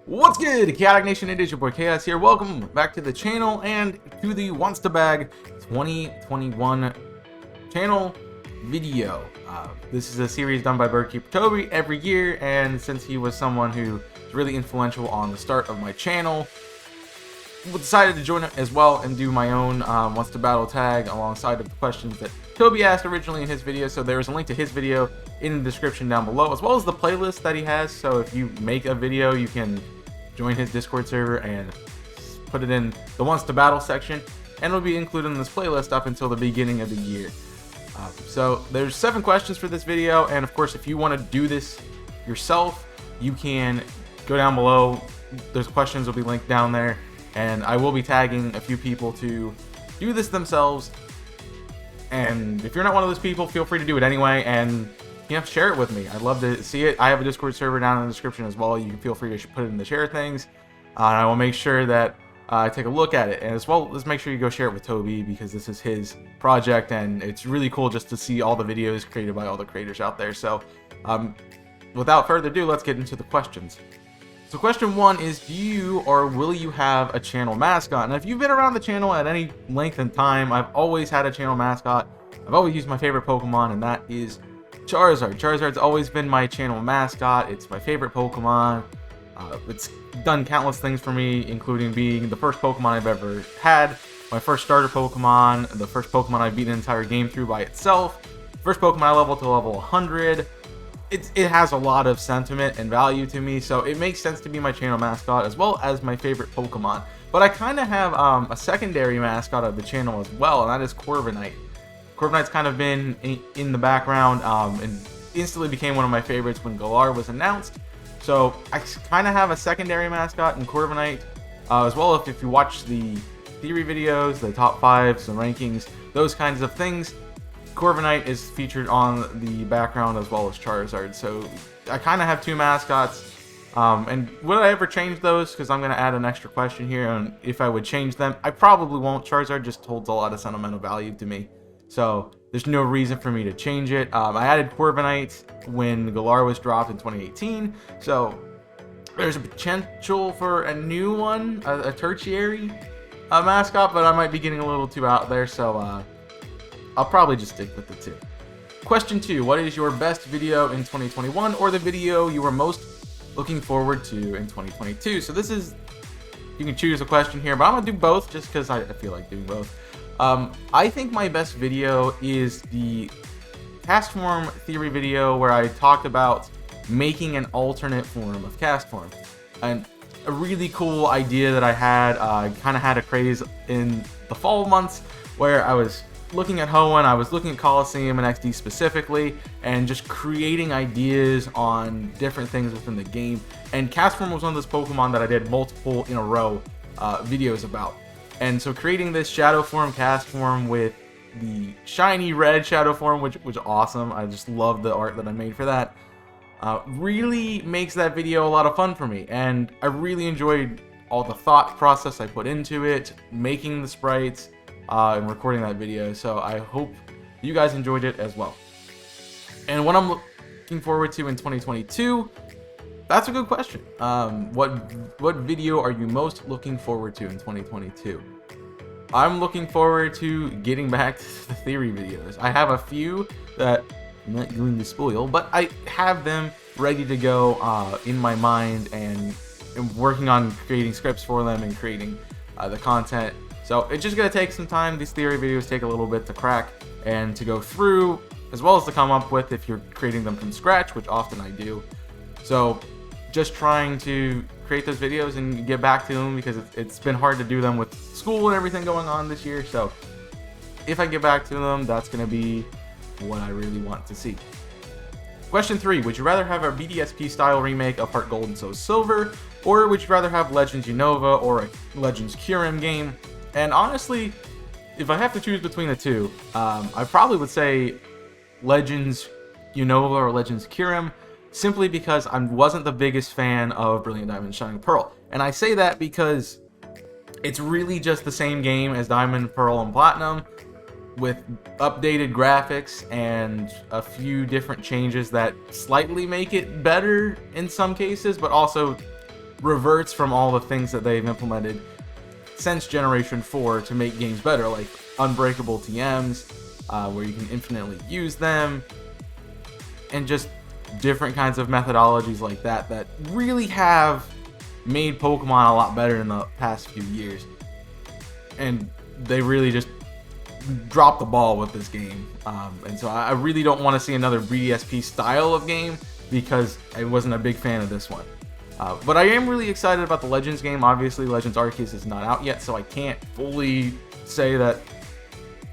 What's good, Chaotic Nation? It is your boy Chaos here. Welcome back to the channel and to the Wants to Bag 2021 channel video. This is a series done by Birdkeeper Toby every year, and since he was someone who was really influential on the start of my channel, I decided to join it as well and do my own Wants to Battle tag alongside of the questions that Toby asked originally in his video. So there is a link to his video in the description down below, as well as the playlist that he has. So if you make a video, you can join his Discord server and put it in the Wants to Battle section, and it'll be included in this playlist up until the beginning of the year. So there's 7 questions for this video, and of course if you want to do this yourself, you can go down below. Those questions will be linked down there, and I will be tagging a few people to do this themselves. And if you're not one of those people, feel free to do it anyway, and share it with me. I'd love to see it. I have a Discord server down in the description as well. You can feel free to put it in the share things, and I will make sure that I take a look at it. And as well, let's make sure you go share it with Toby, because this is his project, and it's really cool just to see all the videos created by all the creators out there. So without further ado, let's get into the questions. So question 1 is, do you or will you have a channel mascot? And if you've been around the channel at any length in time, I've always had a channel mascot. I've always used my favorite Pokemon, and that is Charizard. Charizard's always been my channel mascot. It's my favorite Pokemon. It's done countless things for me, including being the first Pokemon I've ever had, my first starter Pokemon, the first Pokemon I beat an entire game through by itself, first Pokemon I leveled to level 100. It has a lot of sentiment and value to me, so it makes sense to be my channel mascot as well as my favorite Pokemon. But I kind of have a secondary mascot of the channel as well, and that is Corviknight. Corviknight's kind of been in the background and instantly became one of my favorites when Galar was announced. So I kind of have a secondary mascot in Corviknight, as well. If you watch the theory videos, the top 5s, the rankings, those kinds of things, Corviknight is featured on the background as well as Charizard. So I kind of have 2 mascots. And would I ever change those? Because I'm going to add an extra question here, and if I would change them, I probably won't. Charizard just holds a lot of sentimental value to me, so there's no reason for me to change it. I added Corviknight when Galar was dropped in 2018, so there's a potential for a new one, a tertiary mascot, but I might be getting a little too out there, so I'll probably just stick with the 2. Question 2, what is your best video in 2021, or the video you were most looking forward to in 2022? So this is, you can choose a question here, but I'm going to do both just because I feel like doing both. I think my best video is the Castform theory video, where I talked about making an alternate form of Castform. And a really cool idea that I had, kind of had a craze in the fall months, where I was looking at Hoenn, I was looking at Coliseum and XD specifically, and just creating ideas on different things within the game. And Castform was one of those Pokemon that I did multiple in a row videos about. And so creating this shadow form, Castform, with the shiny red shadow form, which was awesome. I just love the art that I made for that. Really makes that video a lot of fun for me, and I really enjoyed all the thought process I put into it, making the sprites, and recording that video. So I hope you guys enjoyed it as well. And what I'm looking forward to in 2022, that's a good question. What video are you most looking forward to in 2022? I'm looking forward to getting back to the theory videos. I have a few that I'm not going to spoil, but I have them ready to go in my mind, and I'm working on creating scripts for them and creating the content. So it's just going to take some time. These theory videos take a little bit to crack and to go through, as well as to come up with if you're creating them from scratch, which often I do. So just trying to create those videos and get back to them, because it's been hard to do them with school and everything going on this year. So if I get back to them, that's going to be what I really want to see. Question 3, would you rather have a BDSP style remake of Heart Gold and Soul Silver, or would you rather have Legends Unova or a Legends Kyurem Game? And honestly, if I have to choose between the 2, I probably would say Legends Unova or Legends Kyurem, simply because I wasn't the biggest fan of Brilliant Diamond Shining Pearl. And I say that because it's really just the same game as Diamond, Pearl, and Platinum, with updated graphics and a few different changes that slightly make it better in some cases, but also reverts from all the things that they've implemented since Generation 4 to make games better, like unbreakable TMs, where you can infinitely use them, and just different kinds of methodologies like that that really have made Pokemon a lot better in the past few years. And they really just dropped the ball with this game. And so I really don't want to see another BDSP style of game, because I wasn't a big fan of this one. But I am really excited about the Legends game. Obviously, Legends Arceus is not out yet, so I can't fully say that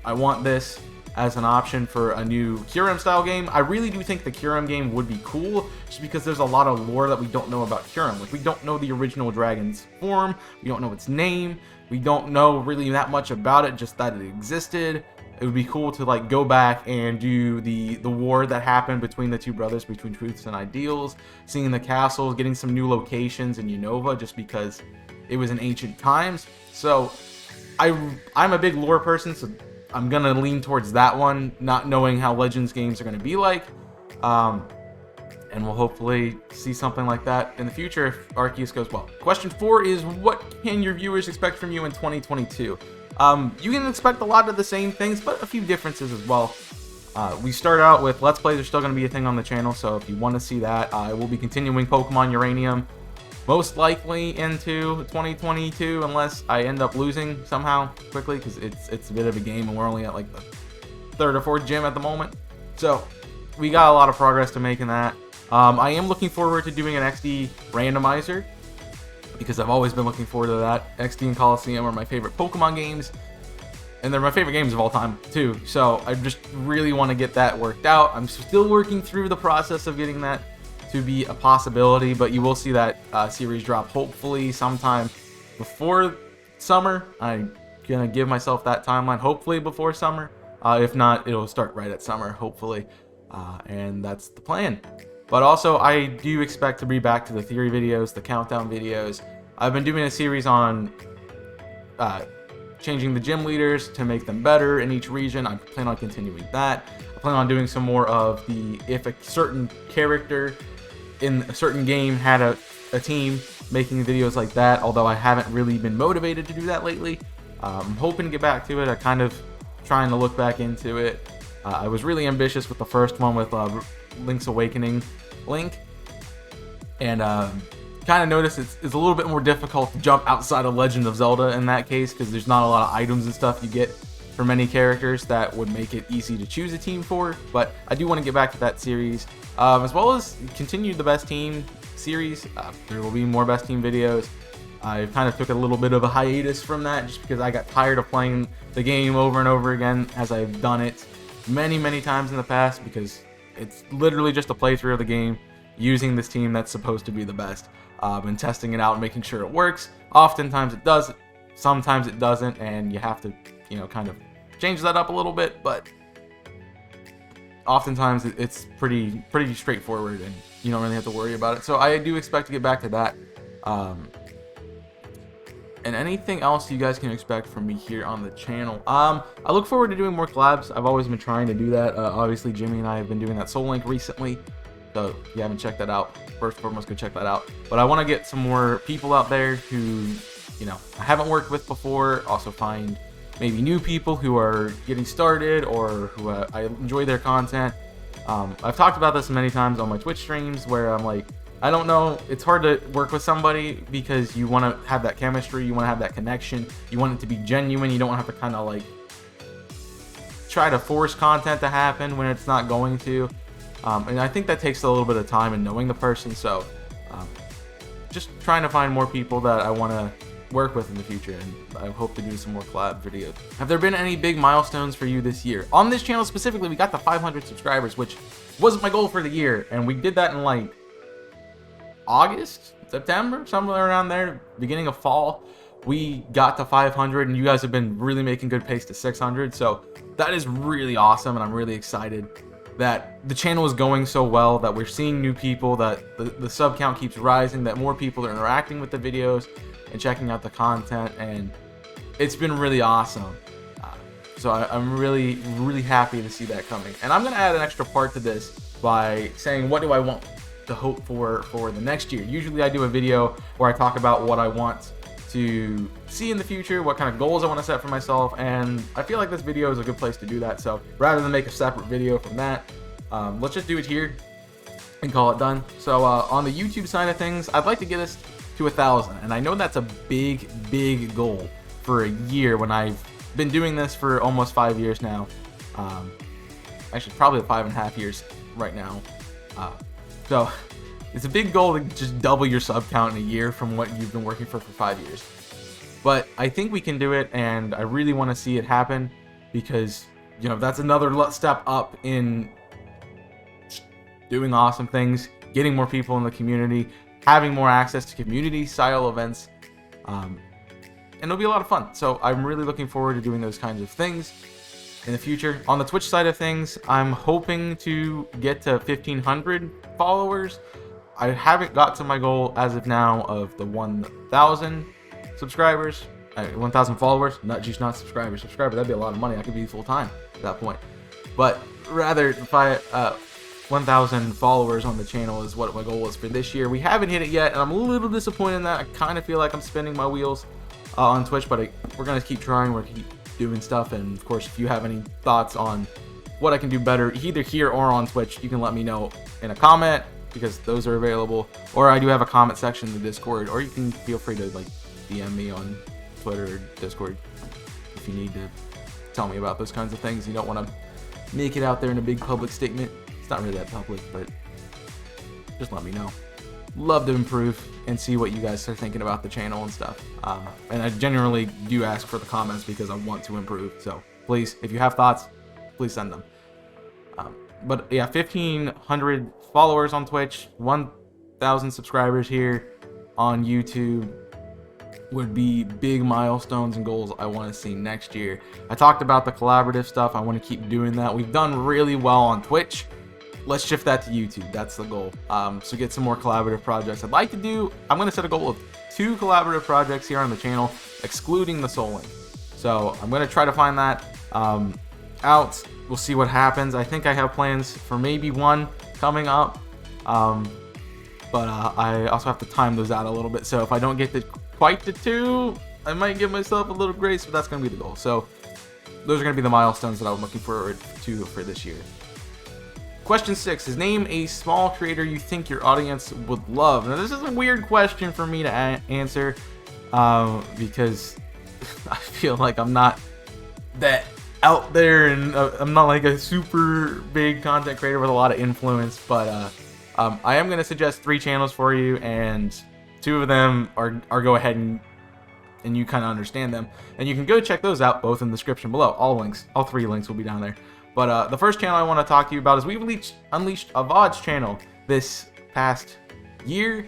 I want this as an option for a new Kyurem style game. I really do think the Kyurem game would be cool, just because there's a lot of lore that we don't know about Kyurem. Like, we don't know the original dragon's form, we don't know its name, we don't know really that much about it, just that it existed. It would be cool to like go back and do the war that happened between the two brothers, between Truths and Ideals, seeing the castles, getting some new locations in Unova, just because it was in ancient times. So I'm a big lore person, so I'm gonna lean towards that one, not knowing how Legends games are gonna be like. And we'll hopefully see something like that in the future if Arceus goes well. Question 4 is, what can your viewers expect from you in 2022? You can expect a lot of the same things, but a few differences as well. We start out with Let's Plays are still going to be a thing on the channel, so if you want to see that, I will be continuing Pokemon Uranium, most likely into 2022, unless I end up losing somehow quickly, because it's a bit of a game, and we're only at like the 3rd or 4th gym at the moment. So we got a lot of progress to make in that. I am looking forward to doing an XD randomizer, because I've always been looking forward to that. XD and Coliseum are my favorite Pokemon games, and they're my favorite games of all time too. So I just really want to get that worked out. I'm still working through the process of getting that to be a possibility, but you will see that series drop hopefully sometime before summer. I'm gonna give myself that timeline, hopefully before summer. If not, it'll start right at summer, hopefully, and that's the plan. But also, I do expect to be back to the theory videos, the countdown videos. I've been doing a series on changing the gym leaders to make them better in each region. I plan on continuing that. I plan on doing some more of the, if a certain character in a certain game had a team, making videos like that, although I haven't really been motivated to do that lately. I'm hoping to get back to it. I kind of trying to look back into it. I was really ambitious with the first one with Link's Awakening Link, and kind of noticed it's a little bit more difficult to jump outside of Legend of Zelda in that case, because there's not a lot of items and stuff you get for many characters that would make it easy to choose a team for. But I do want to get back to that series, as well as continue the Best Team series. There will be more Best Team videos. I kind of took a little bit of a hiatus from that, just because I got tired of playing the game over and over again, as I've done it many times in the past, because it's literally just a playthrough of the game using this team that's supposed to be the best, and testing it out and making sure it works. Oftentimes it does, sometimes it doesn't, and you have to, kind of change that up a little bit, but oftentimes it's pretty straightforward, and you don't really have to worry about it. So I do expect to get back to that. And anything else you guys can expect from me here on the channel. I look forward to doing more collabs. I've always been trying to do that. Obviously, Jimmy and I have been doing that Soul Link recently. So if you haven't checked that out, first and foremost, go check that out. But I want to get some more people out there who, I haven't worked with before. Also find maybe new people who are getting started, or who I enjoy their content. I've talked about this many times on my Twitch streams, where I'm like, I don't know, it's hard to work with somebody because you want to have that chemistry, you want to have that connection, you want it to be genuine, you don't have to kind of like try to force content to happen when it's not going to. And I think that takes a little bit of time and knowing the person, so just trying to find more people that I want to work with in the future, and I hope to do some more collab videos. Have there been any big milestones for you this year? On this channel specifically, we got the 500 subscribers, which was my goal for the year, and we did that in like August, September, somewhere around there, beginning of fall. We got to 500, and you guys have been really making good pace to 600, so that is really awesome, and I'm really excited that the channel is going so well, that we're seeing new people, that the sub count keeps rising, that more people are interacting with the videos and checking out the content, and it's been really awesome. So I'm really happy to see that coming. And I'm gonna add an extra part to this by saying, what do I want to hope for the next year. Usually I do a video where I talk about what I want to see in the future, what kind of goals I want to set for myself, and I feel like this video is a good place to do that. So rather than make a separate video from that, let's just do it here and call it done. So on the YouTube side of things, I'd like to get us to 1,000, and I know that's a big goal for a year when I've been doing this for almost 5 years now. Actually probably 5.5 years right now. So it's a big goal to just double your sub count in a year from what you've been working for 5 years. But I think we can do it, and I really want to see it happen because, you know, that's another step up in doing awesome things, getting more people in the community, having more access to community style events, and it'll be a lot of fun. So I'm really looking forward to doing those kinds of things in the future. On the Twitch side of things, I'm hoping to get to 1,500 followers. I haven't got to my goal as of now of the 1,000 subscribers, 1,000 followers, not subscribers. That'd be a lot of money. I could be full time at that point. But rather, if I 1,000 followers on the channel is what my goal is for this year. We haven't hit it yet, and I'm a little disappointed in that. I kind of feel like I'm spinning my wheels on Twitch, but we're gonna keep trying. We're gonna keep doing stuff, and of course, if you have any thoughts on what I can do better, either here or on Twitch, you can let me know in a comment, because those are available, or I do have a comment section in the Discord, or you can feel free to like DM me on Twitter or Discord if you need to tell me about those kinds of things. You don't want to make it out there in a big public statement. It's not really that public, but just let me know. Love to improve and see what you guys are thinking about the channel and stuff. And I generally do ask for the comments because I want to improve. So please, if you have thoughts, please send them. But yeah, 1,500 followers on Twitch, 1,000 subscribers here on YouTube would be big milestones and goals I want to see next year. I talked about the collaborative stuff. I want to keep doing that. We've done really well on Twitch. Let's shift that to YouTube. That's the goal. So get some more collaborative projects. I'm going to set a goal of 2 collaborative projects here on the channel, excluding the Soul Link. So I'm going to try to find that out. We'll see what happens. I think I have plans for maybe 1 coming up, but I also have to time those out a little bit. So if I don't get quite to 2, I might give myself a little grace, but that's going to be the goal. So those are going to be the milestones that I'm looking forward to for this year. Question 6 is, name a small creator you think your audience would love. Now this is a weird question for me to answer because I feel like I'm not that out there, and I'm not like a super big content creator with a lot of influence, but I am going to suggest 3 channels for you, and 2 of them are go ahead and you kind of understand them, and you can go check those out both in the description below. All 3 links will be down there. But the first channel I want to talk to you about is we've unleashed a VODs channel this past year.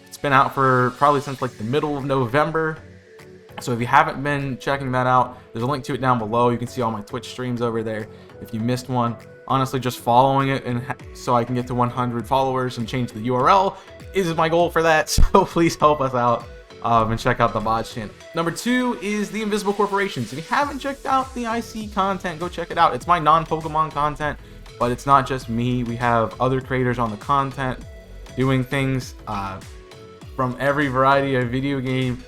It's been out for probably since like the middle of November. So if you haven't been checking that out, there's a link to it down below. You can see all my Twitch streams over there if you missed one. Honestly, just following it and so I can get to 100 followers and change the URL is my goal for that. So please help us out and check out the VODs channel. Number 2 is the Invisible Corporations. If you haven't checked out the IC content, go check it out. It's my non-Pokemon content, but it's not just me. We have other creators on the content doing things from every variety of video game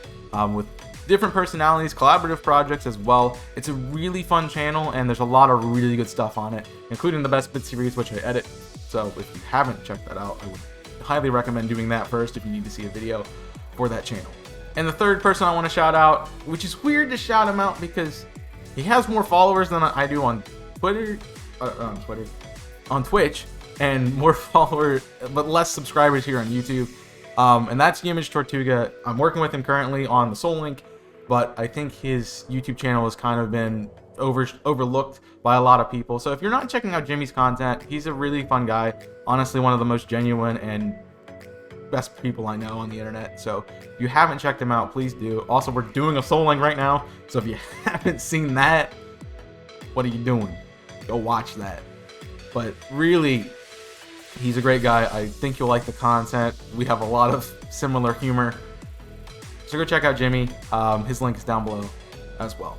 with different personalities, collaborative projects as well. It's a really fun channel, and there's a lot of really good stuff on it, including the Best Bit series, which I edit. So if you haven't checked that out, I would highly recommend doing that first if you need to see a video for that channel. And the third person I want to shout out, which is weird to shout him out because he has more followers than I do on on Twitch, and more followers but less subscribers here on YouTube. And that's Image Tortuga. I'm working with him currently on the Soul Link, but I think his YouTube channel has kind of been overlooked by a lot of people. So if you're not checking out Jimmy's content, he's a really fun guy. Honestly, one of the most genuine and best people I know on the internet. So if you haven't checked him out, please do. Also, we're doing a Soul Link right now, so if you haven't seen that, what are you doing? Go watch that. But really, he's a great guy. I think you'll like the content. We have a lot of similar humor. So go check out Jimmy. His link is down below as well.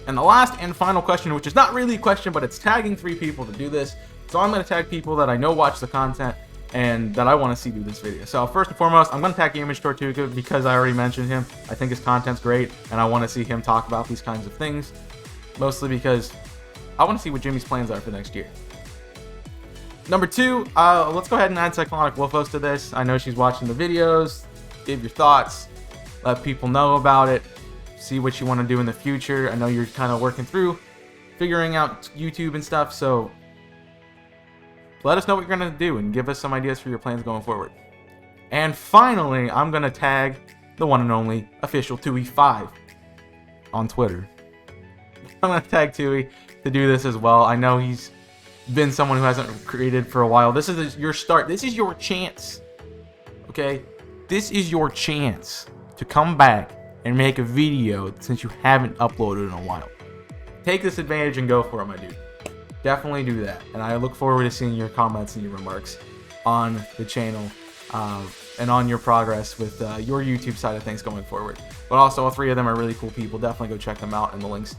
And the last and final question, which is not really a question, but it's tagging 3 people to do this. So I'm going to tag people that I know watch the content. and that I want to see do this video. So first and foremost, I'm going to tag Image Tortuga because I already mentioned him. I think his content's great, and I want to see him talk about these kinds of things, mostly because I want to see what Jimmy's plans are for next year. Number 2, let's go ahead and add Cyclonic Wolfos to this. I know she's watching the videos. Give your thoughts. Let people know about it. See what you want to do in the future. I know you're kind of working through figuring out YouTube and stuff, so let us know what you're going to do and give us some ideas for your plans going forward. And finally, I'm going to tag the one and only official Toby5 on Twitter. I'm going to tag Toby to do this as well. I know he's been someone who hasn't created for a while. This is your start. This is your chance. Okay? This is your chance to come back and make a video since you haven't uploaded in a while. Take this advantage and go for it, my dude. Definitely do that. And I look forward to seeing your comments and your remarks on the channel and on your progress with your YouTube side of things going forward. But also, all 3 of them are really cool people. Definitely go check them out in the links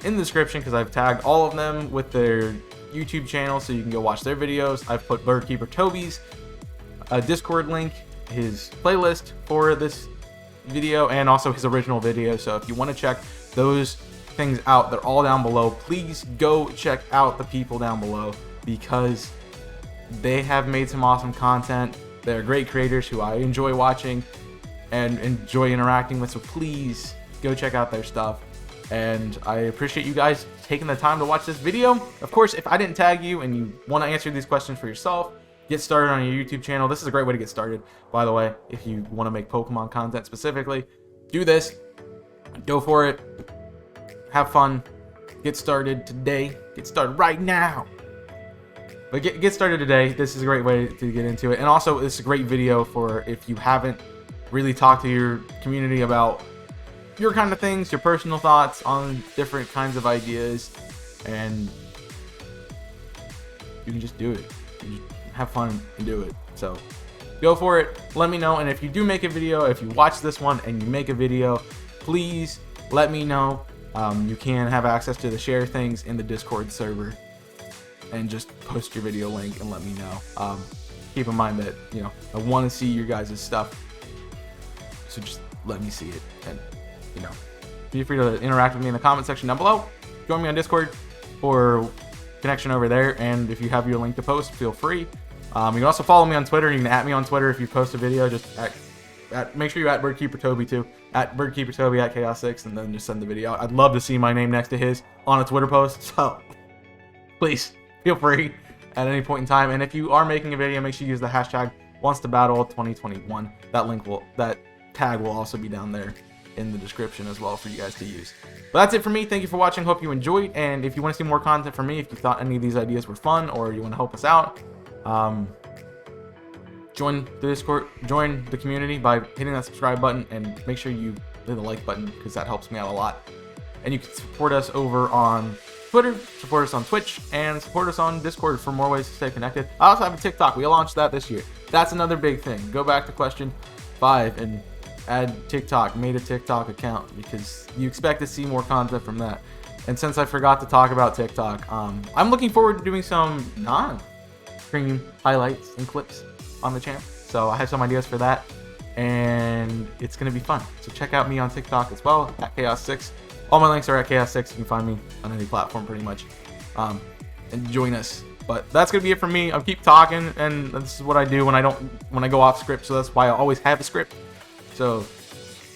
in the description because I've tagged all of them with their YouTube channel so you can go watch their videos. I've put Birdkeeper Toby's Discord link, his playlist for this video, and also his original video. So if you want to check those things out, they're all down below. Please go check out the people down below because they have made some awesome content. They're great creators who I enjoy watching and enjoy interacting with, so please go check out their stuff. And I appreciate you guys taking the time to watch this video. Of course, if I didn't tag you and you want to answer these questions for yourself, get started on your YouTube channel. This is a great way to get started, by the way. If you want to make Pokemon content specifically, do this. Go for it. Have fun. Get started today. Get started right now. But get started today. This is a great way to get into it. And also, it's a great video for if you haven't really talked to your community about your kind of things, your personal thoughts on different kinds of ideas, and you can just do it. You just have fun and do it. So go for it. Let me know. And if you do make a video, if you watch this one and you make a video, please let me know. You can have access to the share things in the Discord server and just post your video link and let me know. Keep in mind that, you know, I want to see your guys' stuff, so just let me see it. And, you know, feel free to interact with me in the comment section down below. Join me on Discord for connection over there, and if you have your link to post, feel free. You can also follow me on Twitter. You can @ me on Twitter if you post a video. Just make sure you @ Birdkeeper Toby too. @ Birdkeeper Toby @ Chaos6ix, and then just send the video out. I'd love to see my name next to his on a Twitter post. So please feel free at any point in time. And if you are making a video, make sure you use the hashtag #WantsToBattle2021. That tag will also be down there in the description as well for you guys to use. But that's it for me. Thank you for watching. Hope you enjoyed. And if you want to see more content from me, if you thought any of these ideas were fun or you want to help us out, join the Discord, join the community by hitting that subscribe button, and make sure you hit the like button because that helps me out a lot. And you can support us over on Twitter, support us on Twitch, and support us on Discord for more ways to stay connected. I also have a TikTok. We launched that this year. That's another big thing. Go back to question 5 and add TikTok. Made a TikTok account because you expect to see more content from that. And since I forgot to talk about TikTok, I'm looking forward to doing some non-stream highlights and clips on the channel. So I have some ideas for that, and it's going to be fun. So check out me on TikTok as well, @ Chaos6ix. All my links are @ Chaos6ix. You can find me on any platform pretty much. And join us. But that's going to be it for me. I'll keep talking, and this is what I do when I go off script. So that's why I always have a script. So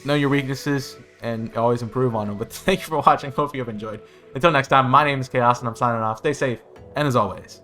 know your weaknesses and always improve on them. But thank you for watching. Hope you have enjoyed. Until next time, my name is Chaos, and I'm signing off. Stay safe, and as always,